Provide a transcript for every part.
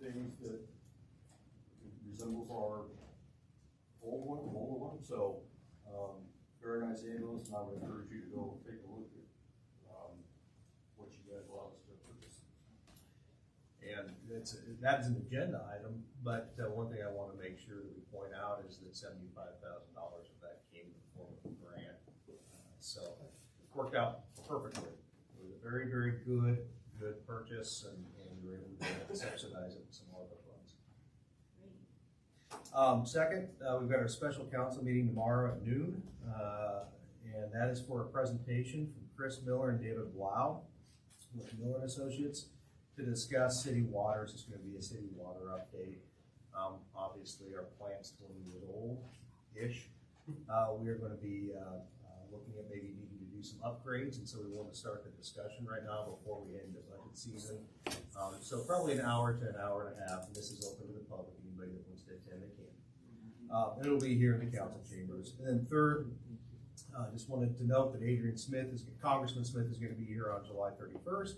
things that resembles our older one. So, very nice ambulance, and I would encourage you to go take a look at, what you guys allow us to purchase. And that is an agenda item, but one thing I want to make sure that we point out is that $75,000 of that came in the form of a grant. So it worked out perfectly. It was a very, very good purchase, and we were able to subsidize it with some more of the funds. Second, we've got our special council meeting tomorrow at noon, and that is for a presentation from Chris Miller and David Blau with Miller Associates to discuss city waters. It's going to be a city water update. Obviously, our plant's 20 years old-ish. We are going to be looking at maybe needing to do some upgrades, and so we want to start the discussion right now before we end the budget season. So probably an hour to an hour and a half, and this is open to the public. Anybody that wants to attend, they can. And it'll be here in the council chambers. And then third, just wanted to note that Congressman Smith is going to be here on July 31st.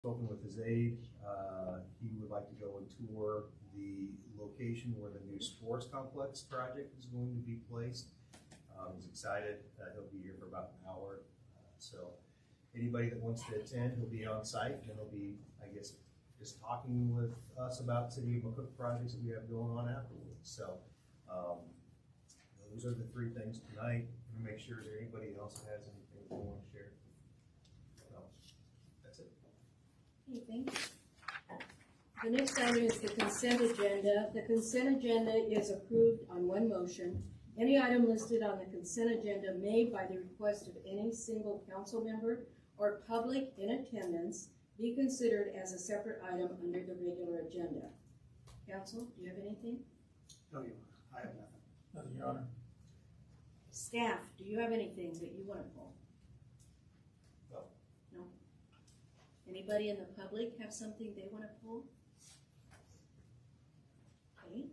Spoken with his aide. He would like to go and tour the location where the new sports complex project is going to be placed. He's excited. He'll be here for about an hour. So anybody that wants to attend, he'll be on site, and he'll be, I guess, just talking with us about City of McCook projects that we have going on afterwards. So those are the three things tonight. I'm gonna make sure that anybody else has anything they want to share. That's it. Okay, thanks. The next item is the consent agenda. The consent agenda is approved on one motion. Any item listed on the consent agenda made by the request of any single council member or public in attendance be considered as a separate item under the regular agenda. Council, do you have anything? No, Your Honor. I have nothing. Nothing, Your Honor. Staff, do you have anything that you want to pull? No. No? Anybody in the public have something they want to pull? Okay.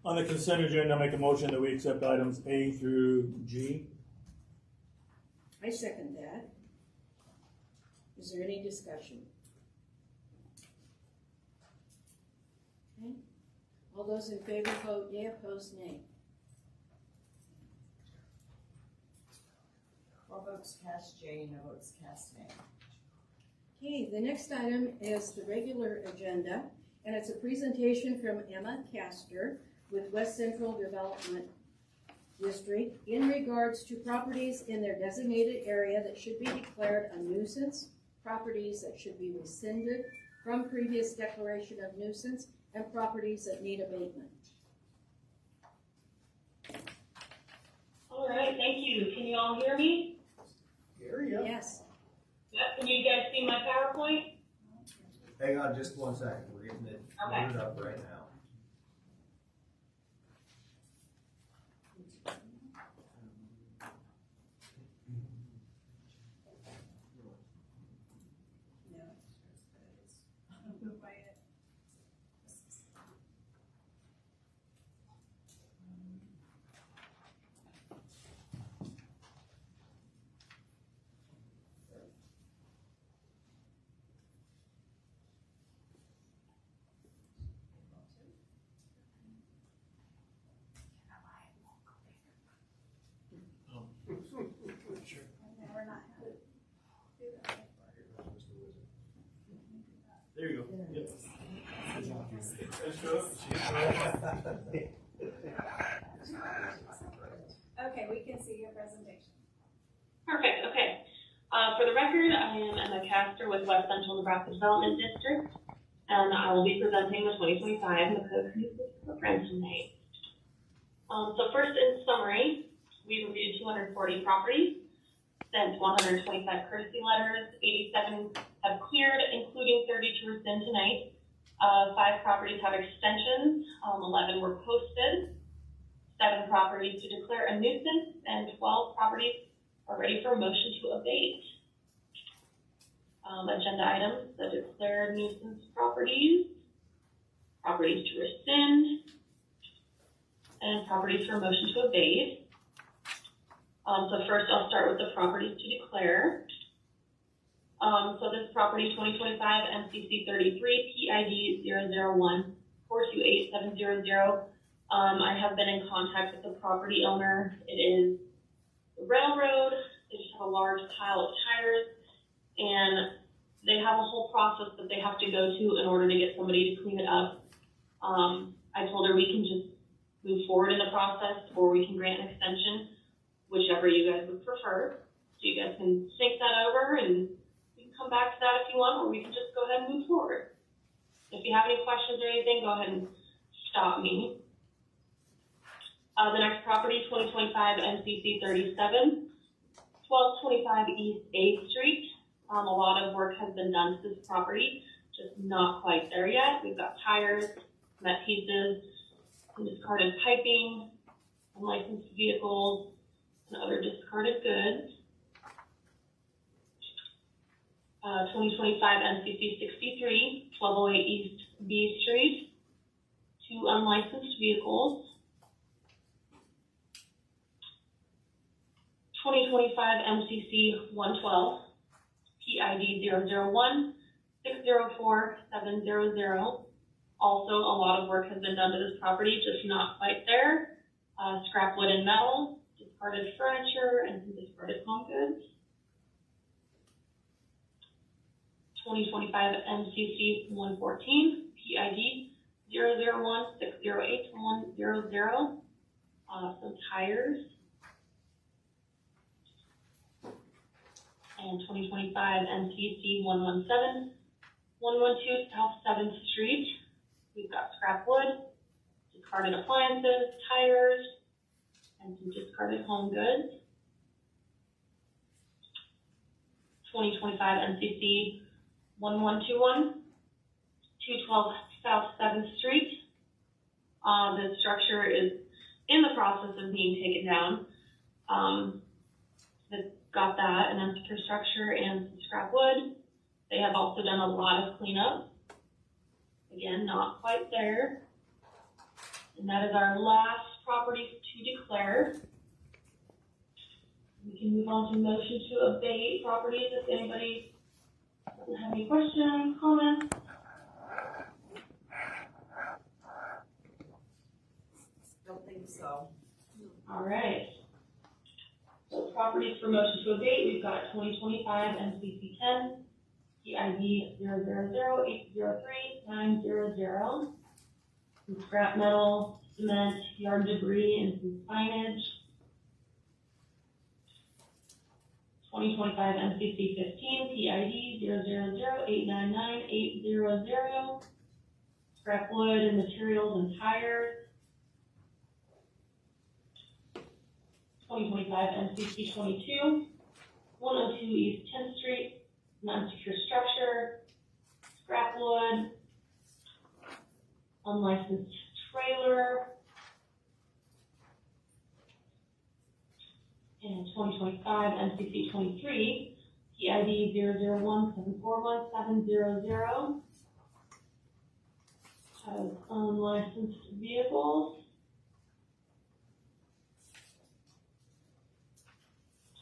On the consent agenda, I make a motion that we accept items A through G. I second that. Is there any discussion? Okay. All those in favor vote yea, opposed nay. 4 votes cast yea, no votes cast nay. Okay, the next item is the regular agenda, and it's a presentation from Emma Castor with West Central Development District in regards to properties in their designated area that should be declared a nuisance, properties that should be rescinded from previous declaration of nuisance, and properties that need abatement. All right, thank you. Can you all hear me? Here you go. Yes. Yep. Can you guys see my PowerPoint? Hang on just 1 second. We're getting it Okay. loaded up right now. There you go. Yep. Okay, we can see your presentation. Perfect. Okay. For the record, I am Emma Castor with West Central Nebraska Development District, and I will be presenting the 2025 McCook Footprint tonight. So first, in summary, we reviewed 240 properties, sent 125 courtesy letters, 87 have cleared, including 30 to rescind tonight. 5 properties have extensions, 11 were posted, 7 properties to declare a nuisance, and 12 properties are ready for motion to abate. Agenda items, the declared nuisance properties, properties to rescind, and properties for motion to abate. So first I'll start with the properties to declare. So this property, 2025 MCC 33 PID 001 428700. I have been in contact with the property owner. It is the railroad. They just have a large pile of tires, and they have a whole process that they have to go to in order to get somebody to clean it up. I told her we can just move forward in the process, or we can grant an extension, whichever you guys would prefer. So you guys can think that over, and we can come back to that if you want, or we can just go ahead and move forward. If you have any questions or anything, go ahead and stop me. The next property, 2025 MCC 37, 1225 East 8th Street. A lot of work has been done to this property, just not quite there yet. We've got tires, cement pieces, some discarded piping, unlicensed vehicles, and other discarded goods. 2025 MCC 63, 1208 East B Street, 2 unlicensed vehicles. 2025 MCC 112, PID 001 604 700. Also, a lot of work has been done to this property, just not quite there. Scrap wood and metal, discarded furniture, and some discarded home goods. 2025 MCC 114, PID 001 608 100. Some tires. And 2025 MCC 117, 112 South 7th Street. We've got scrap wood, discarded appliances, tires, and some discarded home goods. 2025 MCC 1121, 212 South 7th Street. The structure is in the process of being taken down. Got that, an empty structure and some scrap wood. They have also done a lot of cleanup. Again, not quite there. And that is our last property to declare. We can move on to motion to abate properties if anybody doesn't have any questions, comments. Don't think so. All right. So properties for motion to abate, we've got 2025 MCC 10, PID 000803900. Some scrap metal, cement, yard debris, and some signage. 2025 MCC 15, PID 000899800. Scrap wood and materials and tires. 2025 MCC 22, 102 East 10th Street, non-secure structure, scrap wood, unlicensed trailer, and 2025 MCC 23, PID 001741700, has unlicensed vehicles.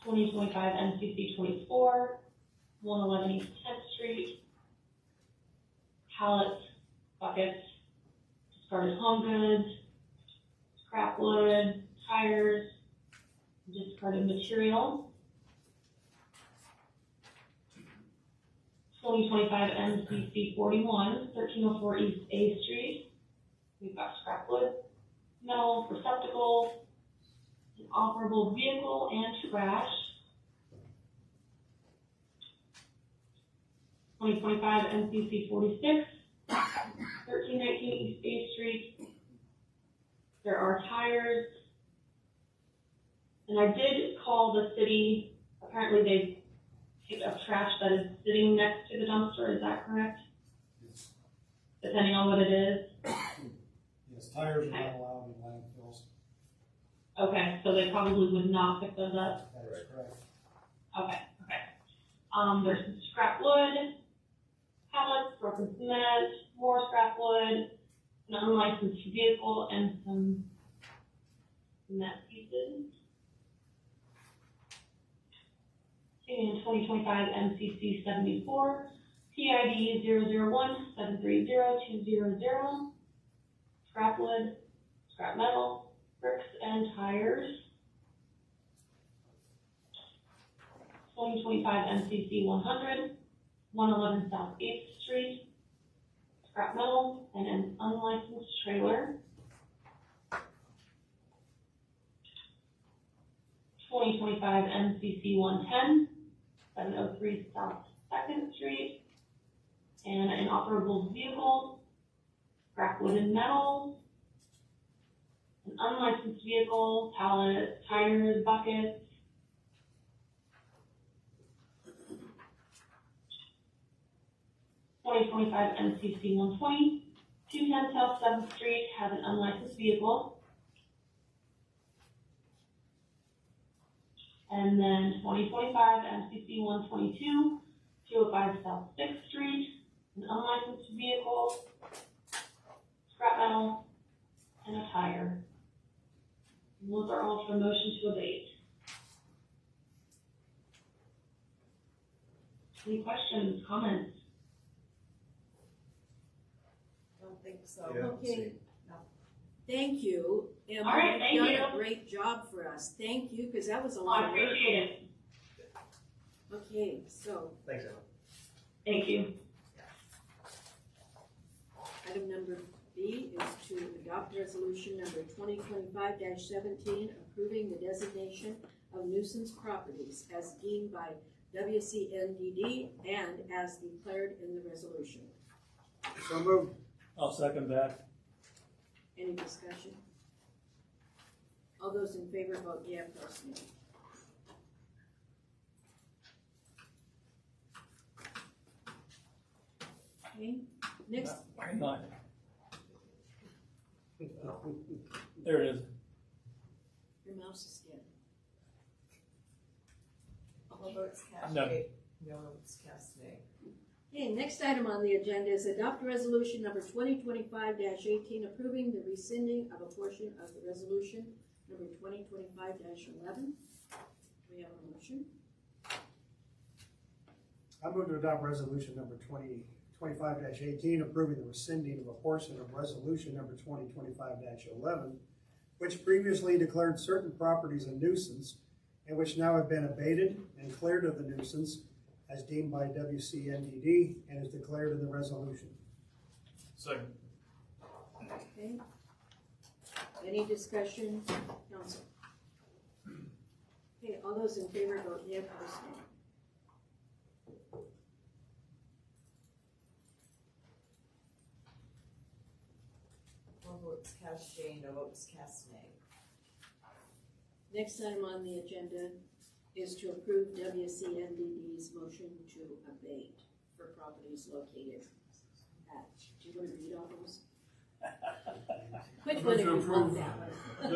2025 MCC 24, 111 East 10th Street, pallets, buckets, discarded home goods, scrap wood, tires, discarded material. 2025 MCC 41, 1304 East A Street, we've got scrap wood, metal receptacles, an operable vehicle, and trash. 2025 MCC 46, 1319 East A Street. There are tires. And I did call the city. Apparently they picked up trash that is sitting next to the dumpster. Is that correct? Yes. depending on what it is. Yes, tires are not allowed in landfills. Okay, so they probably would not pick those up. That is correct. Okay. There's some scrap wood, pallets, broken cement, more scrap wood, an unlicensed vehicle, and some cement pieces. And 2025 MCC 74, PID 001-730-200, scrap wood, scrap metal, bricks and tires. 2025 MCC 100, 111 South 8th Street, scrap metal, and an unlicensed trailer. 2025 MCC 110, 703 South 2nd Street, and an operable vehicle, scrap wood and metal, an unlicensed vehicle, pallet, tires, buckets. 2025 MCC 120, 210 South 7th Street has an unlicensed vehicle. And then 2025 MCC 122, 205 South 6th Street, an unlicensed vehicle, scrap metal, and a tire. And those are all for motion to abate. Any questions, comments? Don't think so. Yeah. Okay. No. Thank you, Emma. All right, thank You've you. done a great job for us. Thank you, because that was a I lot of work. appreciate it. Okay, so Thanks, Emma. Thank you. item number B is to adopt resolution number 2025-17, approving the designation of nuisance properties as deemed by WCNDD and as declared in the resolution. So moved. I'll second that. Any discussion? All those in favor vote yeah, opposed nay. Okay, next, Hang on. There it is. your mouse is dead. All votes cast No. yea, no votes cast nay. Okay, next item on the agenda is adopt resolution number 2025-18, approving the rescinding of a portion of the resolution number 2025-11. We have a motion. I move to adopt resolution number 2025-18, approving the rescinding of a portion of resolution number 2025-11, which previously declared certain properties a nuisance and which now have been abated and cleared of the nuisance as deemed by WCNDD and is declared in the resolution. Second. Okay. Any discussion, council? Okay, all those in favor vote yeah, opposed nay. All votes cast yea, no votes cast nay. Next item on the agenda is to approve WCNDD's motion to abate for properties located at, do you want to read all those? Which one Move do to you want approve that one?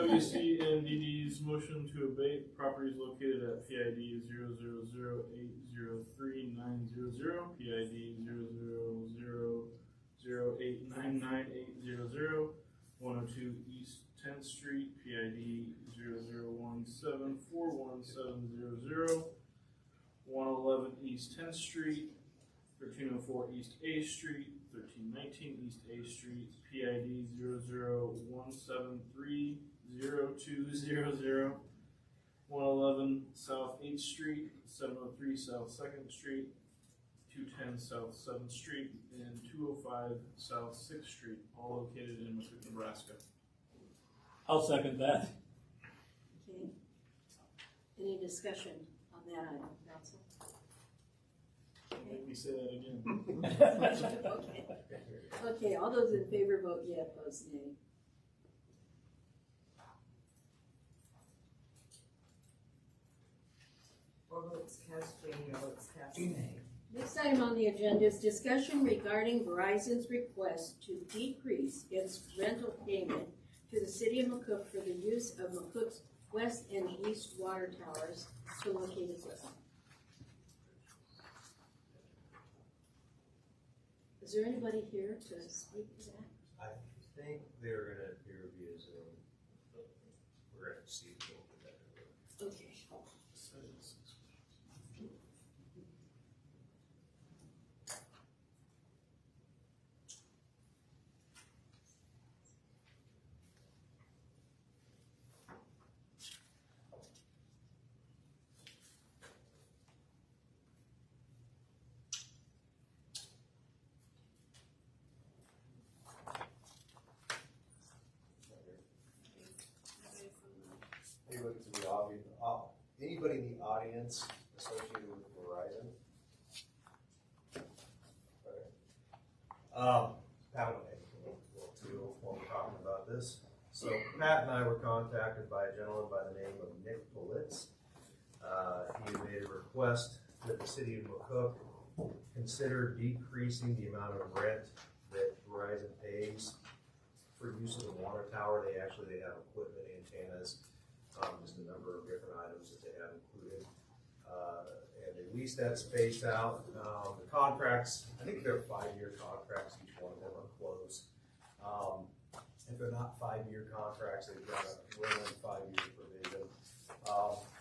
WCNDD's motion to abate properties located at PID 000803900, PID 000089980, 102 East 10th Street, PID 001741700, 111 East 10th Street, 1304 East A Street, 1319 East A Street, PID 001730200, 111 South 8th Street, 703 South 2nd Street, 210 South 7th Street, and 205 South 6th Street, all located in McCook, Nebraska. I'll second that. Okay. Any discussion on that item, council? Make me say that again. Okay. Okay, all those in favor vote yeah, opposed nay. All votes cast yea, no votes cast nay. Next item on the agenda is discussion regarding Verizon's request to decrease its rental payment to the city of McCook for the use of McCook's west and east water towers to locate its list. Is there anybody here to speak to that? I think they're gonna appear via Zoom. We're gonna see if we'll get that. Okay. Anybody in the audience associated with Verizon? Pat and I will too while we're talking about this. So Pat and I were contacted by a gentleman by the name of Nick Politz. He made a request that the city of McCook consider decreasing the amount of rent that Verizon pays for use of the water tower. They have equipment, antennas, just a number of different items that they have included. And they lease that space out. The contracts, I think they're 5-year contracts, each one of them are close. If they're not 5-year contracts, they've got a rolling 5-year provision.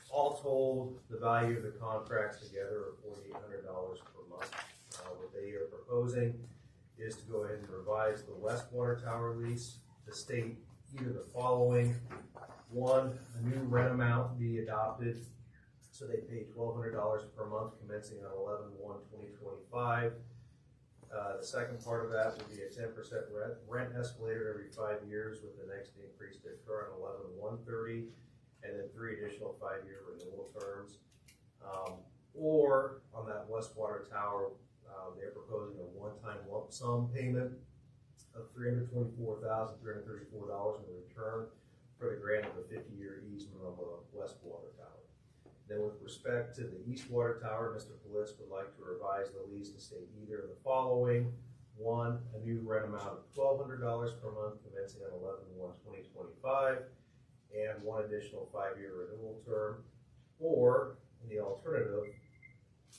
All told, the value of the contracts together are $4,800 per month. What they are proposing is to go ahead and revise the west water tower lease to state either the following. One, a new rent amount be adopted, so they pay $1,200 per month commencing on 11/1/2025. The second part of that would be a 10% rent escalator every 5 years, with the next increase to occur on 11/1/30, and then 3 additional 5-year renewal terms. Or on that west water tower, they're proposing a one-time lump sum payment of $324,334 in return for the grant of a 50-year easement on the west water tower. Then with respect to the east water tower, Mr. Politz would like to revise the lease to state either of the following. One, a new rent amount of $1,200 per month commencing on 11/1/2025, and 1 additional 5-year renewal term. Or, in the alternative,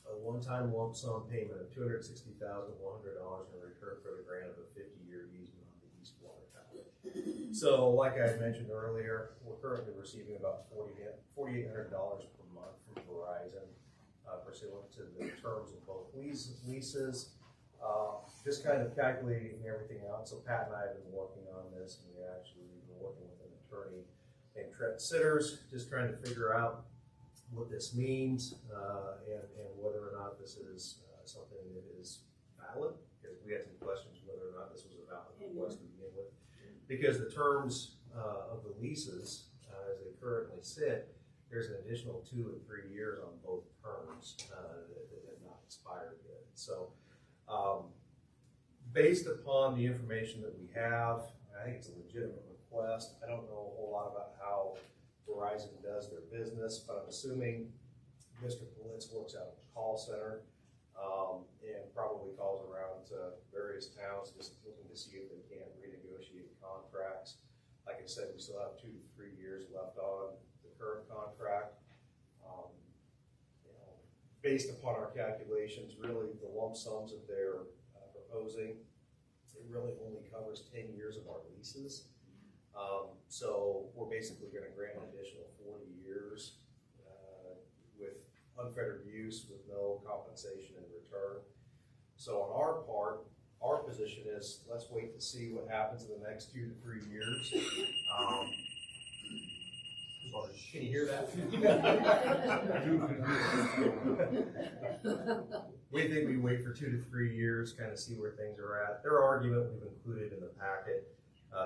a one-time lump sum payment of $260,100 in return for the grant of a 50-year easement on the east water tower. So, like I mentioned earlier, we're currently receiving about $4,800 per month from Verizon, pursuant to the terms of both leases. Just kind of calculating everything out. So Pat and I have been working on this, and we've been working with an attorney named Trent Sitters, just trying to figure out what this means, and whether or not this is something that is valid, because we had some questions whether or not this was a valid request to begin with. Because the terms of the leases, as they currently sit, there's an additional 2 and 3 years on both terms that have not expired yet. So, based upon the information that we have, I think it's a legitimate request. I don't know a whole lot about how Verizon does their business, but I'm assuming Mr. Politz works out of the call center, and probably calls around to various towns just looking to see if they can renegotiate contracts. Like I said, we still have 2 to 3 years left on the current contract. Based upon our calculations, really the lump sums that they're proposing, it really only covers 10 years of our leases. So we're basically going to grant an additional 40 years with unfettered use with no compensation in return. So on our part, our position is let's wait to see what happens in the next 2 to 3 years. Can you hear that? We think we wait for 2 to 3 years, kind of see where things are at. Their argument we've included in the packet.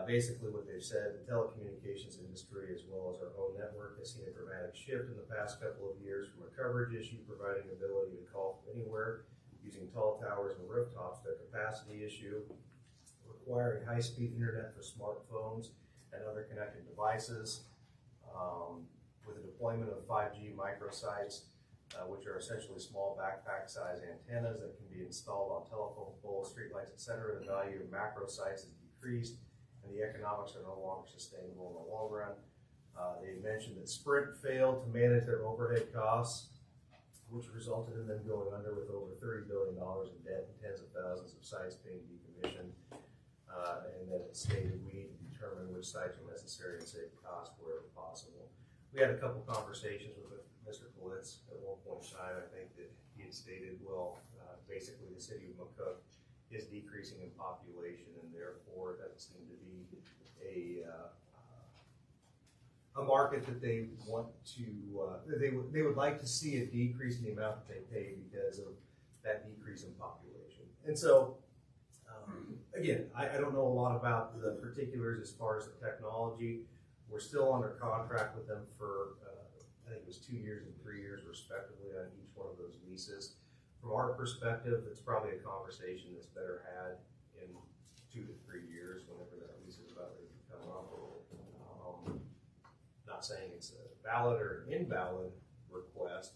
Basically what they've said, the telecommunications industry as well as our own network has seen a dramatic shift in the past couple of years from a coverage issue providing ability to call from anywhere using tall towers and rooftops to a capacity issue requiring high-speed internet for smartphones and other connected devices. With the deployment of 5G microsites, which are essentially small backpack-sized antennas that can be installed on telephone poles, streetlights, etc. The value of macro sites is decreased, and the economics are no longer sustainable in the long run. They mentioned that Sprint failed to manage their overhead costs, which resulted in them going under with over $30 billion in debt and tens of thousands of sites being decommissioned. And then it stated we need to determine which sites are necessary and save costs wherever possible. We had a couple conversations with Mr. Politz at one point in time. I think that he had stated, well, basically the city of McCook is decreasing in population, and therefore it doesn't seem to be a market that they want to, they would like to see a decrease in the amount that they pay because of that decrease in population. And so, again, I don't know a lot about the particulars as far as the technology. We're still under contract with them for, I think it was 2 years and 3 years respectively on each one of those leases. From our perspective, it's probably a conversation that's better had in 2 to 3 years whenever that lease is about ready to come up. Not saying it's a valid or an invalid request,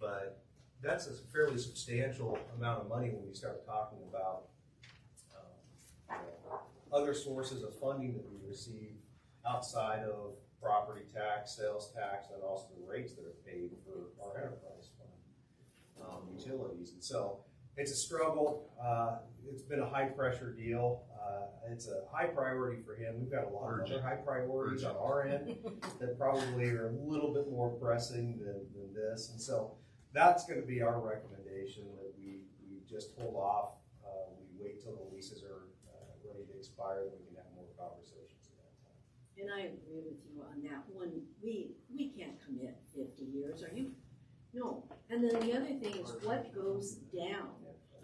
but that's a fairly substantial amount of money when we start talking about other sources of funding that we receive outside of property tax, sales tax, and also the rates that are paid for our enterprise fund utilities. And so it's a struggle. It's been a high pressure deal. It's a high priority for him. We've got a lot of other high priorities on our end that probably are a little bit more pressing than this. And so that's going to be our recommendation, that we just hold off. We wait till the leases are ready to expire, and we can have more conversations at that time. And I agree with you on that one. We can't commit 50 years, are you? No. And then the other thing is what goes down.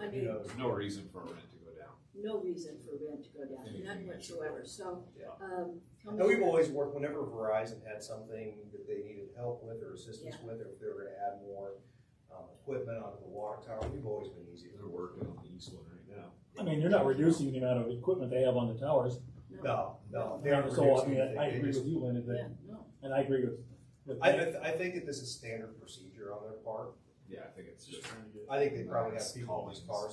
I mean, there's no reason for rent to go down. No reason for rent to go down, none whatsoever. So, And we've always worked, whenever Verizon had something that they needed help with or assistance with, or if they were going to add more equipment onto the water tower, we've always been easy. They're working on the east one right now. I mean, they're not reducing the amount of equipment they have on the towers. No. They aren't So, I reducing mean, anything. I agree with you, Lynn, and I agree with I think that this is standard procedure on their part. Yeah, I think it's just trying to get. I think they probably have people in these Call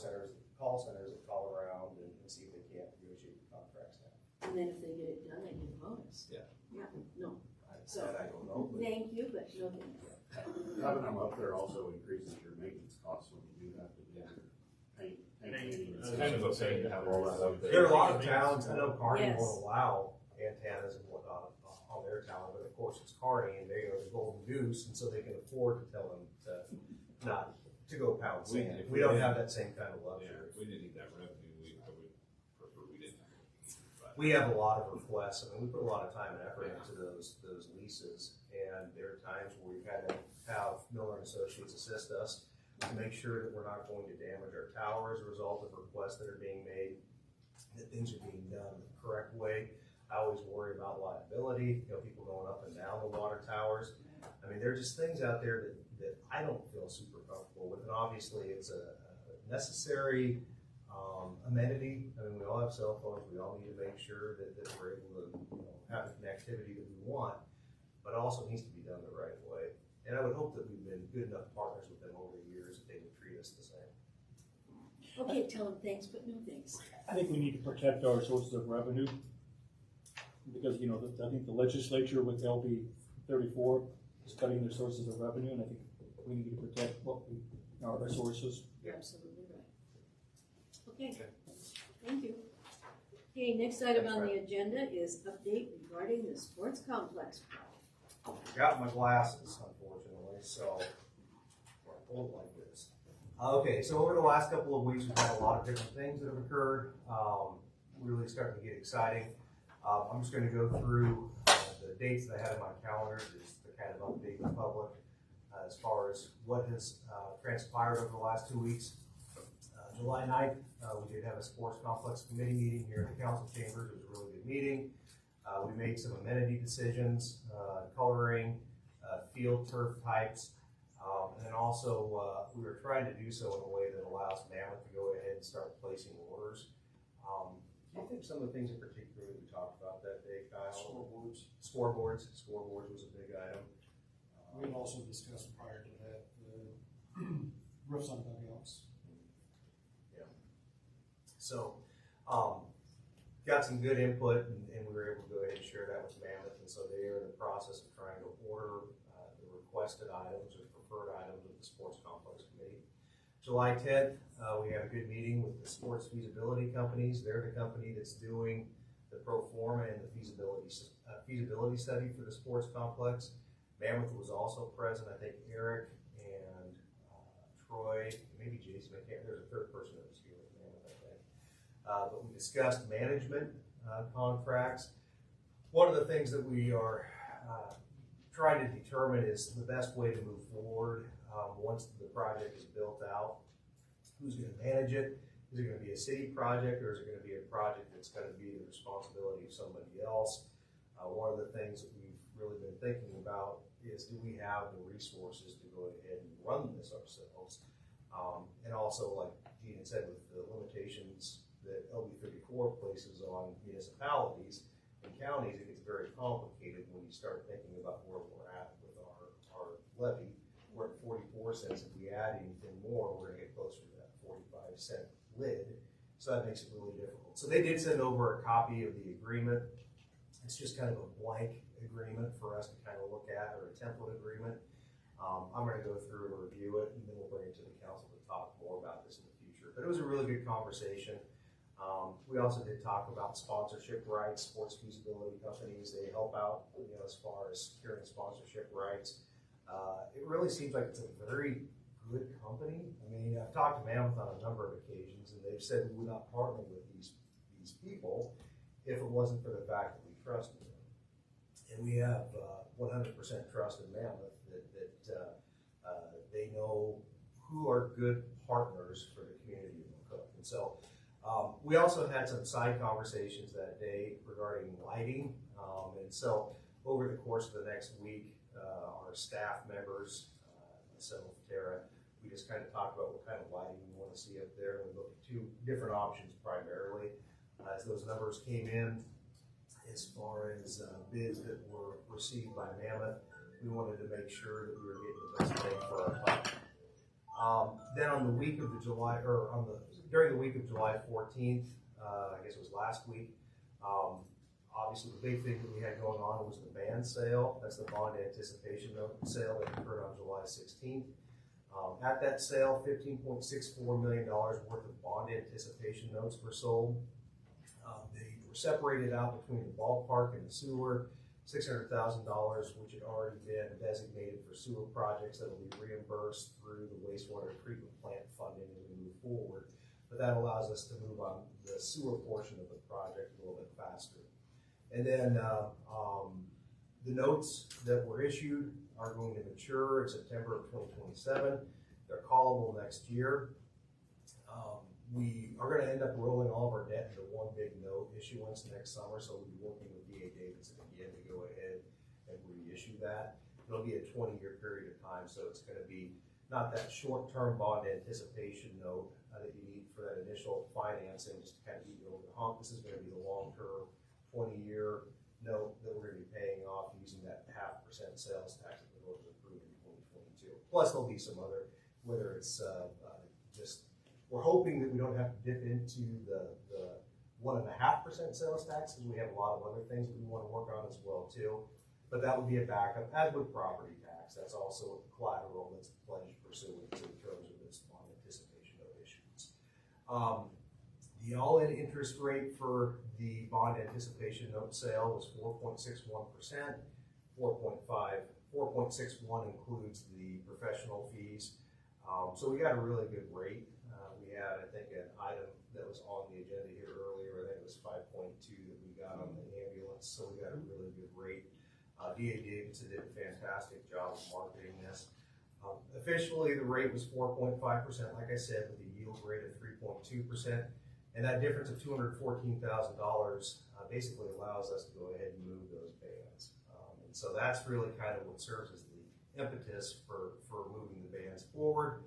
call centers that call around and see if they can't negotiate the contracts now. and then if they get it done, they get a bonus. Yeah. Yeah, no. So, I don't know. But thank you, but no thank you. Having them up there also increases your maintenance costs when you do have to do your paint. It's kind of a pain to have all that up there. there are a lot of towns, I know Kearney Yes. won't allow antennas and whatnot on their tower, but of course it's Kearney and they are the golden goose, and so they can afford to tell them to go pound sand. We don't have that same kind of luxury. Yeah, if we didn't need that revenue, I would prefer we didn't have it. But We have a lot of requests. I mean, we put a lot of time and effort into those leases, and there are times where we've had to have Miller and Associates assist us to make sure that we're not going to damage our tower as a result of requests that are being made, that things are being done the correct way. I always worry about liability, people going up and down the water towers. I mean, there are just things out there that I don't feel super comfortable with, and obviously it's a necessary amenity. I mean, we all have cell phones. We all need to make sure that we're able to have the connectivity that we want, but it also needs to be done the right way. And I would hope that we've been good enough partners with them over the years that they would treat us the same. Okay, tell them thanks, but no thanks. I think we need to protect our sources of revenue, because, I think the legislature with LB 34 is cutting their sources of revenue, and I think we need to protect our sources. You're absolutely right. Okay, thank you. Okay, next item on the agenda is update regarding the sports complex. Forgot my glasses, unfortunately, so I'll hold it like this. Okay, so over the last couple of weeks, we've had a lot of different things that have occurred. Really starting to get exciting. I'm just going to go through the dates that I had in my calendar just to kind of update the public as far as what has transpired over the last 2 weeks. July 9th, we did have a sports complex committee meeting here in the council chambers. It was a really good meeting. We made some amenity decisions, coloring, field turf types, and then also we were trying to do so in a way that allows Mammoth to go ahead and start placing orders. Do you think some of the things in particular that we talked about that day, Kyle? Scoreboards was a big item. We also discussed prior to that, the roofs on dugouts. So, got some good input, and we were able to go ahead and share that with Mammoth, and so they are in the process of trying to order the requested items or preferred items with the Sports Complex Committee. July 10th, we had a good meeting with the sports feasibility companies. They're the company that's doing the pro forma and the feasibility study for the sports complex. Mammoth was also present. I think Eric and Troy, maybe Jason, there's a third person that was here with Mammoth, I think. But we discussed management contracts. One of the things that we are trying to determine is the best way to move forward once the project is built out. Who's going to manage it? Is it going to be a city project, or is it going to be a project that's going to be the responsibility of somebody else? One of the things that we've really been thinking about is, do we have the resources to go ahead and run this ourselves? And also, like Gene had said, with the limitations that LB 34 places on municipalities and counties, it gets very complicated when you start thinking about where we're at with our levy. We're at 44 cents. If we add anything more, we're gonna get closer to that 45-cent lid. So that makes it really difficult. So they did send over a copy of the agreement. It's just kind of a blank agreement for us to kind of look at, or a template agreement. I'm gonna go through and review it, and then we'll bring it to the council to talk more about this in the future. But it was a really good conversation. We also did talk about sponsorship rights. Sports feasibility companies, they help out, as far as securing sponsorship rights. It really seems like it's a very good company. I mean, I've talked to Mammoth on a number of occasions, and they've said we would not partner with these people if it wasn't for the fact that we trusted them. And we have 100% trust in Mammoth that they know who are good partners for the community of McCook. And so we also had some side conversations that day regarding lighting. And so over the course of the next week, our staff members, myself, Tara, we just kind of talked about what kind of lighting we want to see up there. We looked at two different options primarily. As those numbers came in, as far as bids that were received by Mammoth, we wanted to make sure that we were getting the best bang for our buck. Then on the week of during the week of July 14th, I guess it was last week, obviously the big thing that we had going on was the band sale. That's the bond anticipation note sale that occurred on July 16th. At that sale, $15.64 million worth of bond anticipation notes were sold. They were separated out between the ballpark and the sewer, $600,000, which had already been designated for sewer projects that will be reimbursed through the wastewater treatment plant funding as we move forward. But that allows us to move on the sewer portion of the project a little bit faster. And then the notes that were issued are going to mature in September of 2027. They're callable next year. We are going to end up rolling all of our debt into one big note issuance next summer, so we'll be working with D.A. Davidson again to go ahead and reissue that. It'll be a 20-year period of time, so it's going to be not that short-term bond anticipation note that you need for that initial financing, just to kind of keep you over the hump. This is going to be the long-term 20-year note that we're going to be paying off using that 0.5% sales tax that the board was approved in 2022. Plus, there'll be some other, whether it's just, we're hoping that we don't have to dip into the 1.5% sales tax, because we have a lot of other things that we want to work on as well too. But that would be a backup, as with property tax. That's also a collateral that's pledged pursuant to the terms of this bond anticipation note issuance. The all-in interest rate for the bond anticipation note sale was 4.61%. 4.61 includes the professional fees. So we got a really good rate. We had, I think, an item that was on the agenda here earlier. I think it was 5.2 that we got on the ambulance. So we got a really good rate. D.A. Davidson did a fantastic job of marketing this. Officially, the rate was 4.5%, like I said, with a yield rate of 3.2%. And that difference of $214,000 basically allows us to go ahead and move those bands. And so that's really kind of what serves as the impetus for moving the bands forward.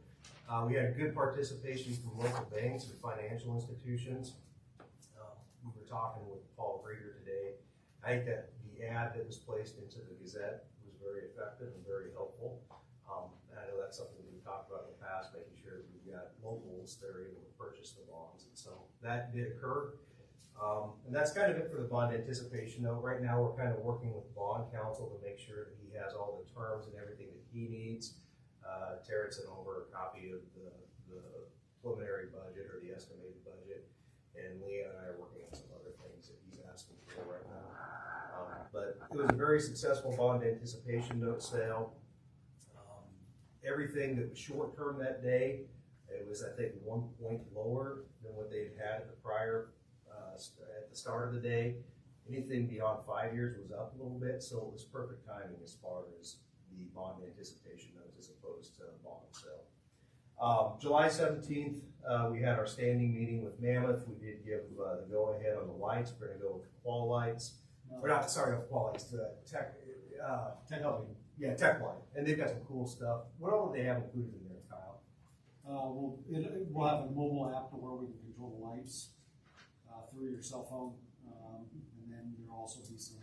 We had good participation from local banks and financial institutions. We were talking with Paul Breeder today. I think that the ad that was placed into the Gazette was very effective and very helpful. And I know that's something we talked about in the past, making sure that we've got locals that are able to purchase the bonds, and so that did occur. And that's kind of it for the bond anticipation note. Right now, we're kind of working with bond counsel to make sure that he has all the terms and everything that he needs. Tara sent over a copy of the preliminary budget or the estimated budget, and Leah and I are working on some other things that he's asking for right now. But it was a very successful bond anticipation note sale. Everything that was short-term that day, it was, I think, 1 point lower than what they'd had at the prior, at the start of the day. Anything beyond 5 years was up a little bit, so it was perfect timing as far as the bond anticipation notes as opposed to bond sale. July 17th, we had our standing meeting with Mammoth. We did give the go-ahead on the lights. We're gonna go with the qual lights. We're not, sorry, not qual lights, the tech lighting. Yeah, tech light, and they've got some cool stuff. What all do they have included in there, Kyle? We'll have a mobile app to where we can control the lights through your cell phone, and then there'll also be some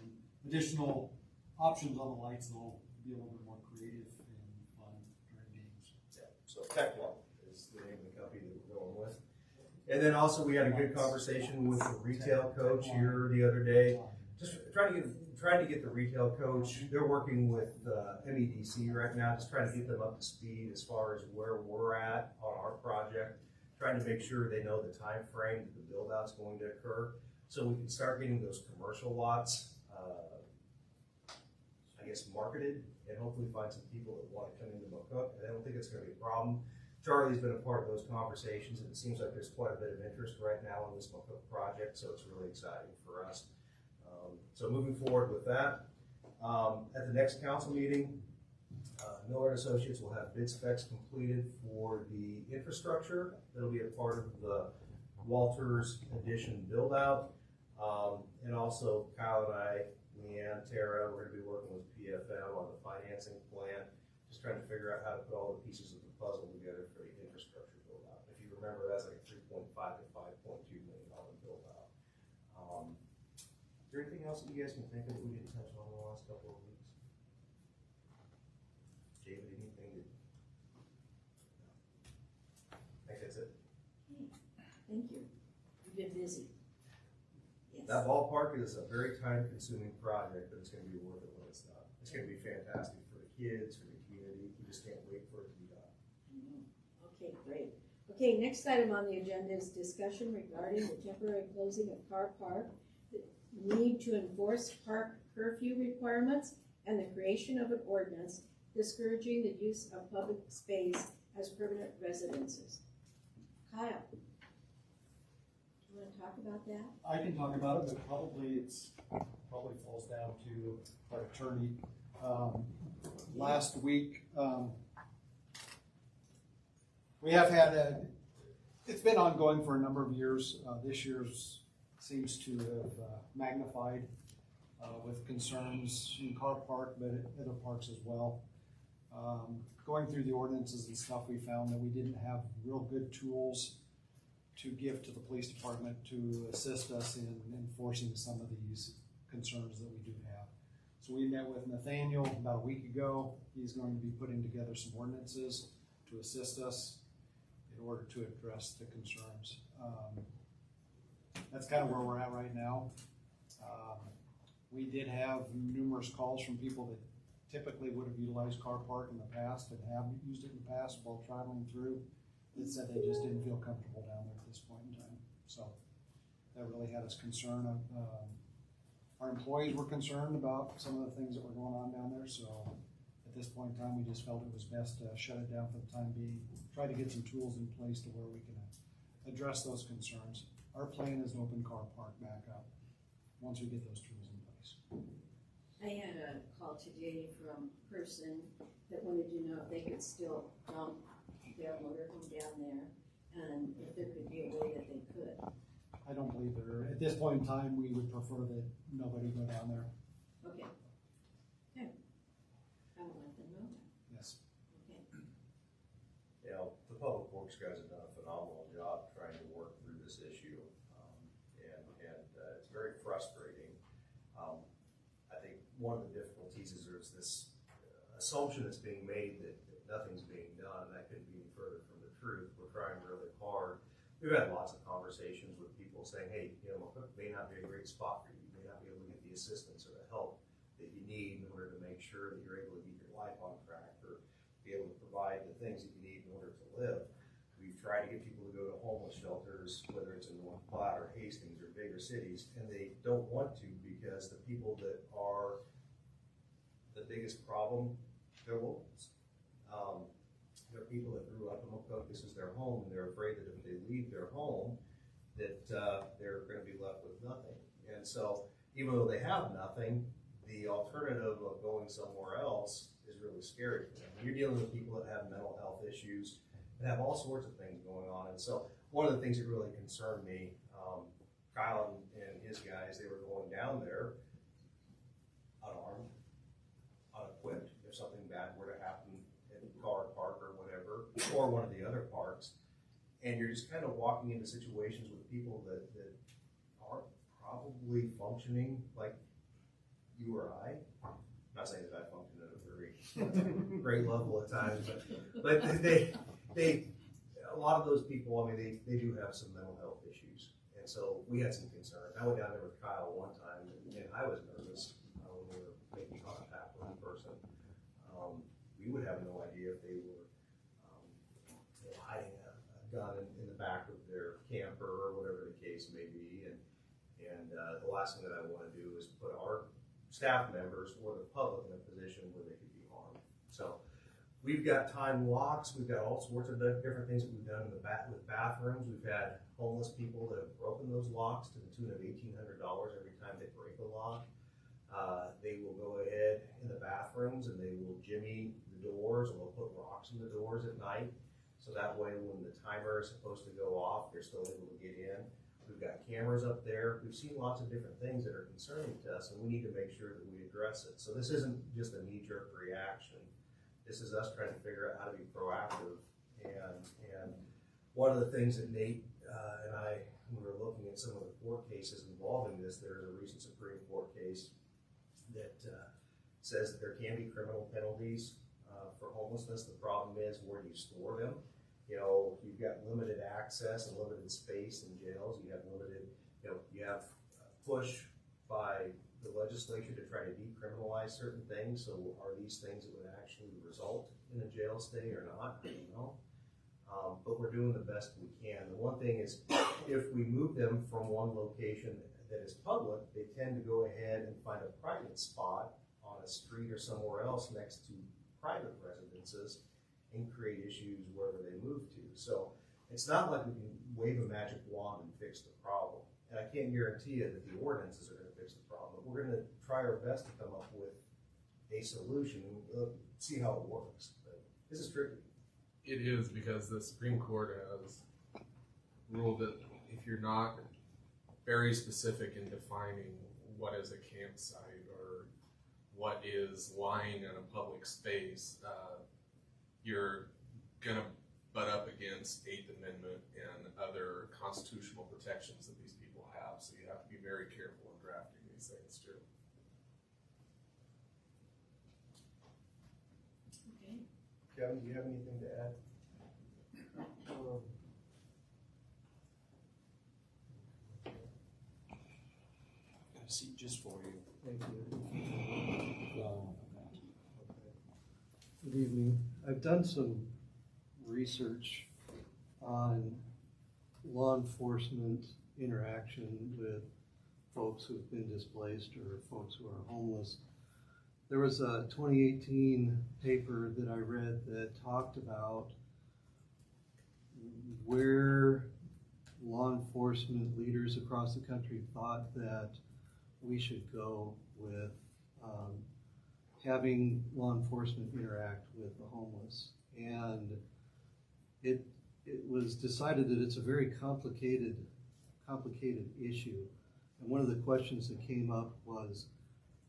additional options on the lights that'll be a little bit more creative and fun during games. Yeah, so tech light is the name of the company that we're going with. And then also we had a good conversation with the retail coach here the other day. Just trying to get the retail coach. They're working with MEDC right now, just trying to get them up to speed as far as where we're at on our project. Trying to make sure they know the time frame that the build out's going to occur, so we can start getting those commercial lots, I guess, marketed, and hopefully find some people that want to come into McCook. And I don't think it's going to be a problem. Charlie's been a part of those conversations, and it seems like there's quite a bit of interest right now in this McCook project, so it's really exciting for us. So moving forward with that, at the next council meeting, Miller and Associates will have bid specs completed for the infrastructure. That'll be a part of the Walters addition build out. And also Kyle and I, Leanne, Tara, we're gonna be working with PFM on the financing plan, just trying to figure out how to put all the pieces of the puzzle together for the infrastructure build out. If you remember, that's like a $3.5 to $5.2 million build out. Is there anything else that you guys can think of that we didn't touch on in the last couple of weeks? David, anything that? I think that's it. Thank you. You've been busy. Yes. That ballpark is a very time-consuming project, but it's gonna be worth it when it's done. It's gonna be fantastic for the kids, for the community. We just can't wait for it to be done. Okay, great. Okay, next item on the agenda is discussion regarding the temporary closing of Carr Park, the need to enforce park curfew requirements, and the creation of an ordinance discouraging the use of public space as permanent residences. Kyle, do you want to talk about that? I can talk about it, but probably falls down to our attorney. Last week, we have had it's been ongoing for a number of years. This year's seems to have magnified with concerns in Carr Park, but at other parks as well. Going through the ordinances and stuff, we found that we didn't have real good tools to give to the police department to assist us in enforcing some of these concerns that we do have. So we met with Nathaniel about a week ago. He's going to be putting together some ordinances to assist us in order to address the concerns. That's kind of where we're at right now. We did have numerous calls from people that typically would have utilized Carr Park in the past and have used it in the past while traveling through, that said they just didn't feel comfortable down there at this point in time. So that really had us concerned. Our employees were concerned about some of the things that were going on down there. So at this point in time, we just felt it was best to shut it down for the time being, try to get some tools in place to where we can address those concerns. Our plan is to open Carr Park back up once we get those tools in place. I had a call today from a person that wanted to know if they could still dump their motorhome down there, and if there could be a way that they could. I don't believe there, at this point in time, we would prefer that nobody go down there. Okay. Okay. I will let them know. Yes. Okay. You know, the public works guys have done a phenomenal job trying to work through this issue, and it's very frustrating. I think one of the difficulties is there's this assumption that's being made that nothing's being done, and that couldn't be any further from the truth. We're trying really hard. We've had lots of conversations with people saying, hey, McCook may not be a great spot for you. You may not be able to get the assistance or the help that you need in order to make sure that you're able to keep your life on track or be able to provide the things that you need in order to live. We've tried to get people to go to homeless shelters, whether it's in North Platte or Hastings or bigger cities, and they don't want to because the people that are the biggest problem, they're locals. They're people that grew up in McCook, this is their home, and they're afraid that if they leave their home, that they're going to be left with nothing. And so, even though they have nothing, the alternative of going somewhere else is really scary for them. You're dealing with people that have mental health issues, that have all sorts of things going on. And so, one of the things that really concerned me, Kyle and his guys, they were going down there unarmed, unequipped, if something bad were to happen at Collard Park or whatever, or one of the other parks. And you're just kind of walking into situations with people that aren't probably functioning like you or I. I'm not saying that I function at a very great level at times, but they a lot of those people, I mean, they do have some mental health issues. And so we had some concerns. I went down there with Kyle one time, and I was nervous when we were making contact with a person. We would have no idea if they were hiding a gun in the back of their camper or whatever the case may be. And the last thing that I want to do is put our staff members or the public in a position where they could be harmed. So we've got time locks. We've got all sorts of different things that we've done with bathrooms. We've had homeless people that have broken those locks to the tune of $1,800 every time they break a lock. They will go ahead in the bathrooms and they will jimmy the doors, or they'll put rocks in the doors at night. So that way when the timer is supposed to go off, they're still able to get in. We've got cameras up there. We've seen lots of different things that are concerning to us, and we need to make sure that we address it. So this isn't just a knee-jerk reaction. This is us trying to figure out how to be proactive. And one of the things that Nate and I, when we were looking at some of the court cases involving this, there is a recent Supreme Court case that says that there can be criminal penalties for homelessness. The problem is, where do you store them? You know, you've got limited access and limited space in jails. You have limited, you have push by the legislature to try to decriminalize certain things. So are these things that would actually result in a jail stay or not? I don't know. But we're doing the best we can. The one thing is, if we move them from one location that is public, they tend to go ahead and find a private spot on a street or somewhere else next to private residences and create issues wherever they move to. So it's not like we can wave a magic wand and fix the problem. And I can't guarantee you that the ordinances are going to fix the problem, but we're going to try our best to come up with a solution and see how it works. But this is tricky. It is, because the Supreme Court has ruled that if you're not very specific in defining what is a campsite or what is lying in a public space, you're going to butt up against 8th Amendment and other constitutional protections that these people have. So you have to be very careful in drafting these things too. Okay. Kevin, do you have anything to add? Got a seat just for you. Thank you. Good evening. I've done some research on law enforcement interaction with folks who've been displaced or folks who are homeless. There was a 2018 paper that I read that talked about where law enforcement leaders across the country thought that we should go with having law enforcement interact with the homeless. And it was decided that it's a very complicated issue. And one of the questions that came up was,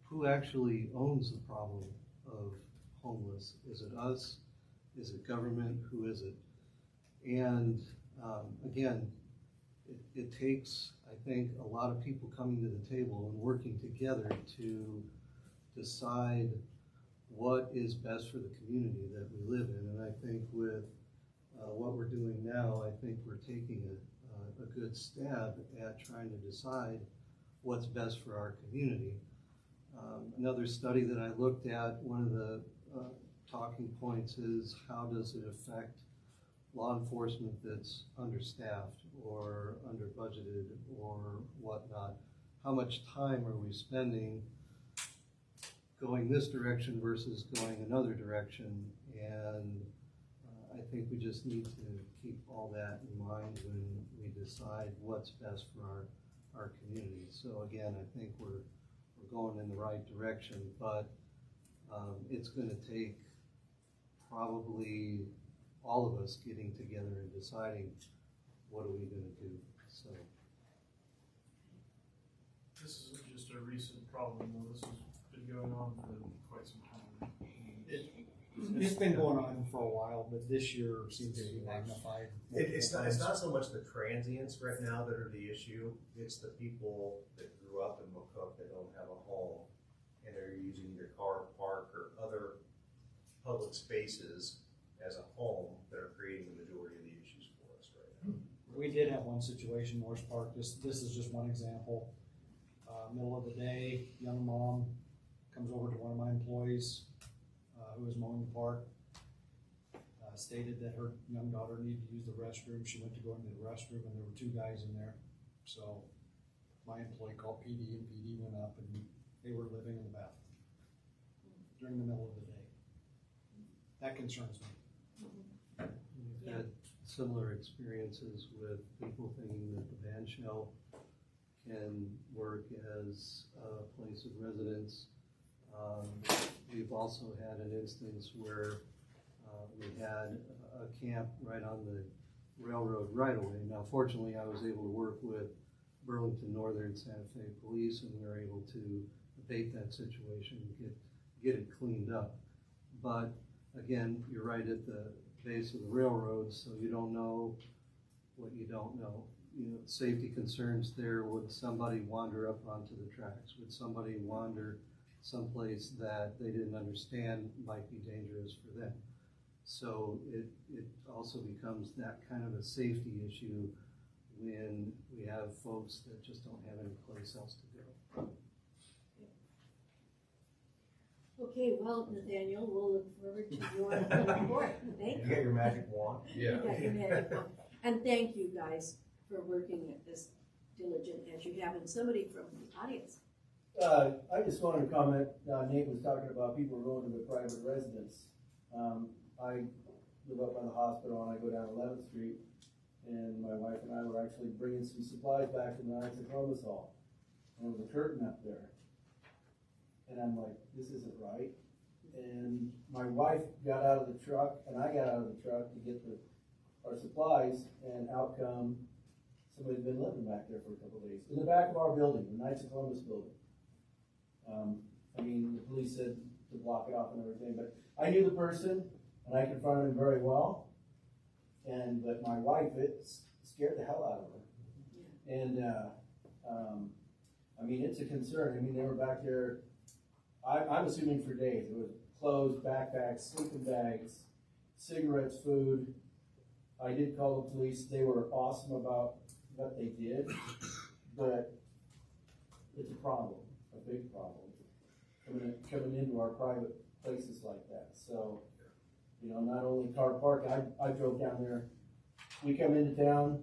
who actually owns the problem of homeless? Is it us? Is it government? Who is it? And again, it takes, I think, a lot of people coming to the table and working together to decide what is best for the community that we live in. And I think with what we're doing now, I think we're taking a good stab at trying to decide what's best for our community. Another study that I looked at, one of the talking points is how does it affect law enforcement that's understaffed or under budgeted or whatnot? How much time are we spending going this direction versus going another direction? And I think we just need to keep all that in mind when we decide what's best for our community. So again, I think we're going in the right direction, but it's going to take probably all of us getting together and deciding what are we going to do. So This isn't just a recent problem, though. This has been going on for quite some time. It's been going on for a while, but this year seems to be magnified. It's not so much the transients right now that are the issue, it's the people that grew up in McCook that don't have a home and are using either car park or other public spaces as a home that are creating the majority of the issues for us right now. We did have one situation, Morris Park, this is just one example. Middle of the day, young mom comes over to one of my employees who was mowing the park, stated that her young daughter needed to use the restroom. She went to go into the restroom and there were two guys in there. So my employee called PD and PD went up and they were living in the bathroom during the middle of the day. That concerns me. we've had similar experiences with people thinking that the band shell can work as a place of residence. We've also had an instance where we had a camp right on the railroad right away. Now, fortunately, I was able to work with Burlington Northern Santa Fe Police, and we were able to abate that situation and get it cleaned up. But again, you're right at the base of the railroad, so you don't know what you don't know. You know, safety concerns there. Would somebody wander up onto the tracks? Would somebody wander someplace that they didn't understand might be dangerous for them? So it also becomes that kind of a safety issue when we have folks that just don't have any place else to go. Okay, well, Nathaniel, we'll look forward to your report. Thank You you. got your magic wand? You got your magic wand. And thank you guys for working as diligent as you have, and somebody from the audience. I just wanted to comment, Nate was talking about people going to the private residence. I live up by the hospital and I go down 11th Street, and my wife and I were actually bringing some supplies back from the Knights of Columbus Hall. And there was a curtain up there. And I'm like, this isn't right. And my wife got out of the truck and I got out of the truck to get our supplies, and out come somebody's been living back there for a couple of days. In the back of our building, the Knights of Columbus building. I mean, the police said to block it off and everything, but I knew the person and I confronted him very well. But my wife, it scared the hell out of her. And I mean, it's a concern. I mean, they were back there, I'm assuming for days. It was clothes, backpacks, sleeping bags, cigarettes, food. I did call the police. They were awesome about what they did, but it's a problem, a big problem, coming into our private places like that. So, you know, not only car park, I drove down there. We come into town,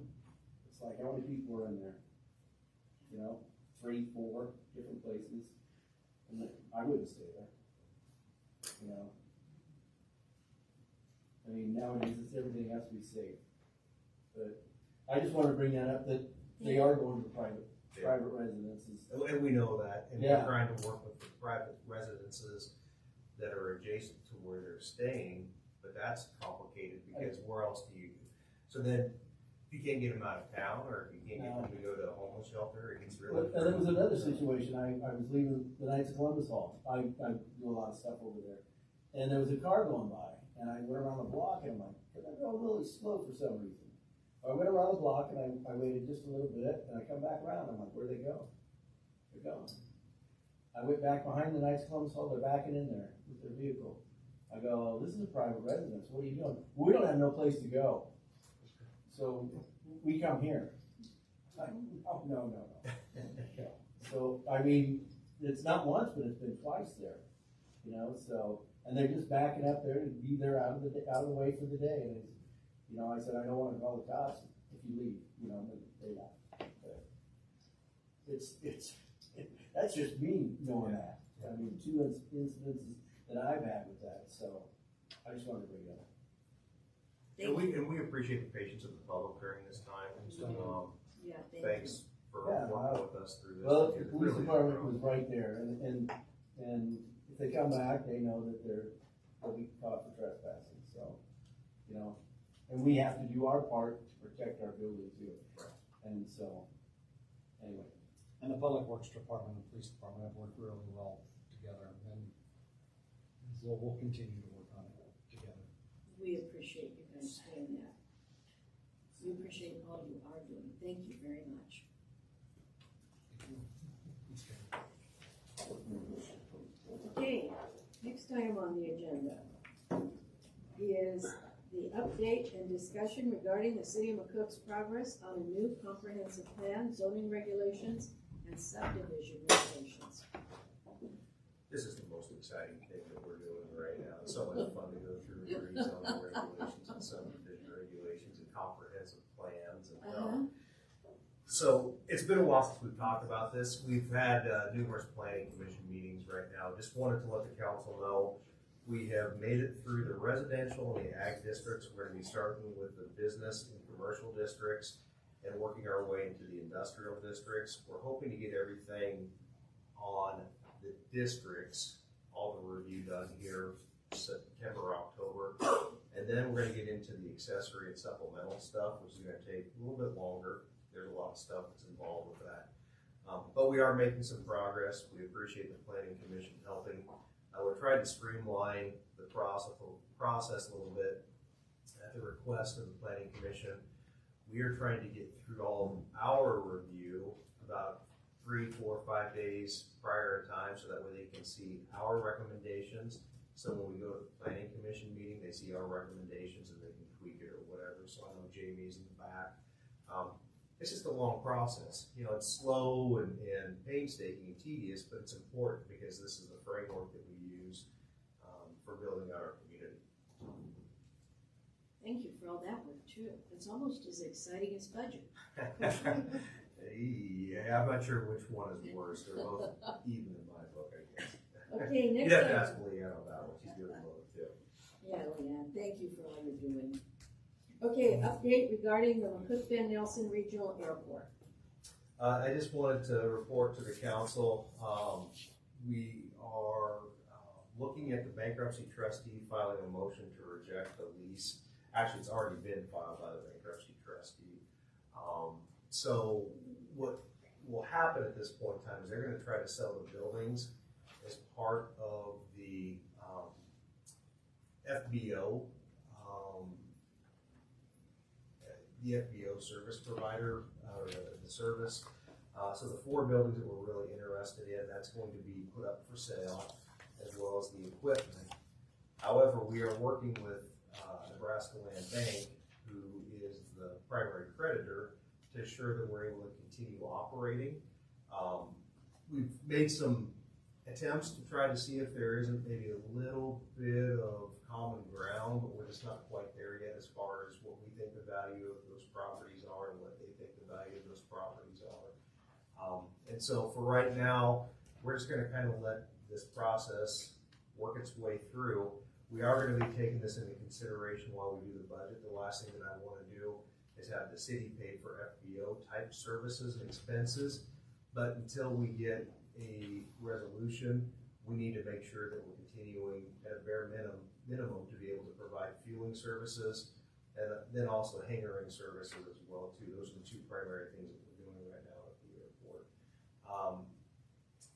it's like, how many people were in there? You know, 3, 4 different places. And I wouldn't stay there. You know, I mean, nowadays everything has to be safe. But I just want to bring that up, that they are going to private residences. And we know that, and we're trying to work with the private residences that are adjacent to where they're staying, but that's complicated because where else do you? So then, if you can't get them out of town, or if you can't get them to go to a homeless shelter, it gets really. And there was another situation. I was leaving the Knights of Columbus Hall. I do a lot of stuff over there, and there was a car going by, and I went around the block, and I'm like, they're going really slow for some reason. I went around the block and I waited just a little bit, and I come back around. I'm like, where'd they go? They're gone. I went back behind the Knights Columbus Hall, they're backing in there with their vehicle. I go, this is a private residence, what are you doing? We don't have no place to go. So, we come here. Oh, no. So, I mean, it's not once, but it's been twice there, you know, so, and they're just backing up there to be there out of the way for the day, and it's, you know, I said, I don't wanna call the cops if you leave, you know, but they left. But that's just me knowing that, I mean, two incidences that I've had with that, so, I just wanted to bring it up. And we appreciate the patience of the public during this time. Yeah, Thanks for Yeah, working with us through this. Well, the It police really is department growing. was right there, and if they come back, they know that they'll be caught for trespassing, so, you know. And we have to do our part to protect our building too. And so, anyway. And the Public Works Department and Police Department have worked really well together, and so we'll continue to work on it together. We appreciate you guys doing that. We appreciate all you are doing. Thank you very much. Okay, next item on the agenda is the update and discussion regarding the city of McCook's progress on a new comprehensive plan, zoning regulations, and subdivision regulations. This is the most exciting thing that we're doing right now. It's so much fun to go through and read zoning regulations and subdivision regulations and comprehensive plans and, so it's been a while since we've talked about this. We've had numerous planning commission meetings right now. Just wanted to let the council know we have made it through the residential and the ag districts. We're going to be starting with the business and commercial districts and working our way into the industrial districts. We're hoping to get everything on the districts, all the review done here September, October, and then we're going to get into the accessory and supplemental stuff, which is going to take a little bit longer. There's a lot of stuff that's involved with that. But we are making some progress. We appreciate the planning commission helping. We're trying to streamline the process a little bit at the request of the planning commission. We are trying to get through all of our review about 3, 4, 5 days prior in time, so that way they can see our recommendations. So when we go to the planning commission meeting, they see our recommendations and they can tweak it or whatever. So I know Jamie's in the back. It's just a long process. You know, it's slow and painstaking and tedious, but it's important because this is the framework that we use for building out our community. Thank you for all that work too. It's almost as exciting as budget. Yeah, I'm not sure which one is worse. They're both even in my book, I guess. Okay, next you have to item. ask Leanne on that one. She's doing both too. Yeah, Leanne, thank you for all you're doing. Okay, update regarding the McCook Van Nelson Regional Airport. I just wanted to report to the council, we are looking at the bankruptcy trustee filing a motion to reject the lease. Actually, it's already been filed by the bankruptcy trustee. So what will happen at this point in time is they're going to try to sell the buildings as part of the FBO. The FBO service provider, or the service. So the 4 buildings that we're really interested in, that's going to be put up for sale, as well as the equipment. However, we are working with Nebraska Land Bank, who is the primary creditor, to ensure that we're able to continue operating. We've made some attempts to try to see if there isn't maybe a little bit of common ground, but we're just not quite there yet as far as what we think the value of those properties are and what they think the value of those properties are. And so for right now, we're just gonna kind of let this process work its way through. We are gonna be taking this into consideration while we do the budget. The last thing that I wanna do is have the city pay for FBO type services and expenses. But until we get a resolution, we need to make sure that we're continuing at a bare minimum to be able to provide fueling services and then also hangering services as well too. Those are the 2 primary things that we're doing right now at the airport.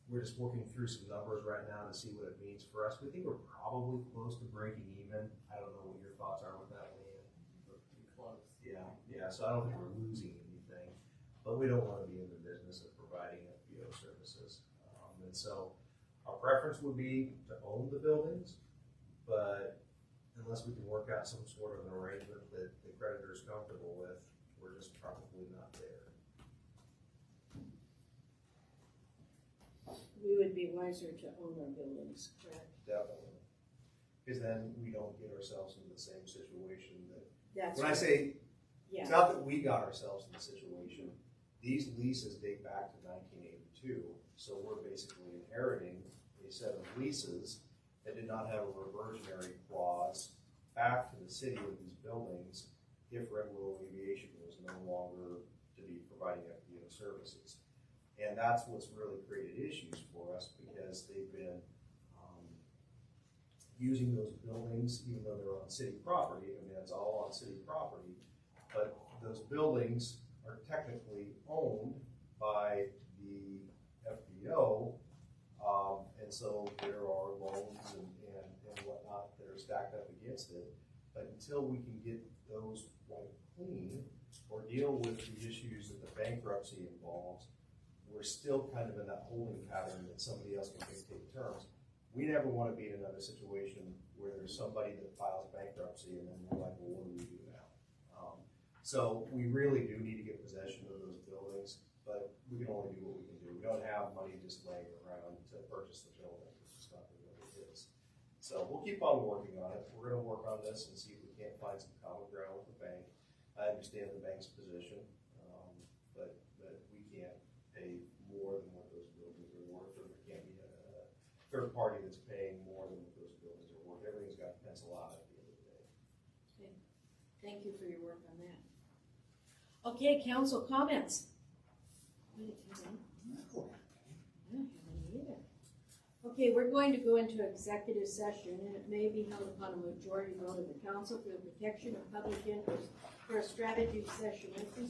We're just working through some numbers right now to see what it means for us. We think we're probably close to breaking even. I don't know what your thoughts are with that, Leanne. Close. Yeah, so I don't think we're losing anything, but we don't want to be in the business of providing FBO services. And so Our preference would be to own the buildings, but unless we can work out some sort of an arrangement that the creditor is comfortable with, we're just probably not there. We would be wiser to own our buildings, correct? Definitely. Because then we don't get ourselves into the same situation that, That's when I right. say, it's Yeah, not that we got ourselves in the situation, these leases date back to 1982, so we're basically inheriting a set of leases that did not have a reversionary clause back to the city of these buildings if Red Willow Aviation was no longer to be providing FBO services. And that's what's really created issues for us, because they've been using those buildings, even though they're on city property. I mean, that's all on city property, but those buildings are technically owned by the FBO, and so there are loans and whatnot that are stacked up against it. But until we can get those wiped clean or deal with the issues that the bankruptcy involves, we're still kind of in that holding pattern that somebody else can dictate terms. We never want to be in another situation where there's somebody that files bankruptcy and then we're like, well, what do we do now? So we really do need to get possession of those buildings, but we can only do what we can do. We don't have money just laying around to purchase the building. It's just not really what it is. So we'll keep on working on it. We're going to work on this and see if we can't find some common ground with the bank. I understand the bank's position, but we can't pay more than what those buildings are worth, or there can't be a third party that's paying more than what those buildings are worth. Everything's got to pencil out at the end of the day. okay. Thank you for your work on that. Okay, council comments. I don't have any either. Okay, we're going to go into executive session, and it may be held upon a majority vote of the council for the protection of public interest for a strategy session with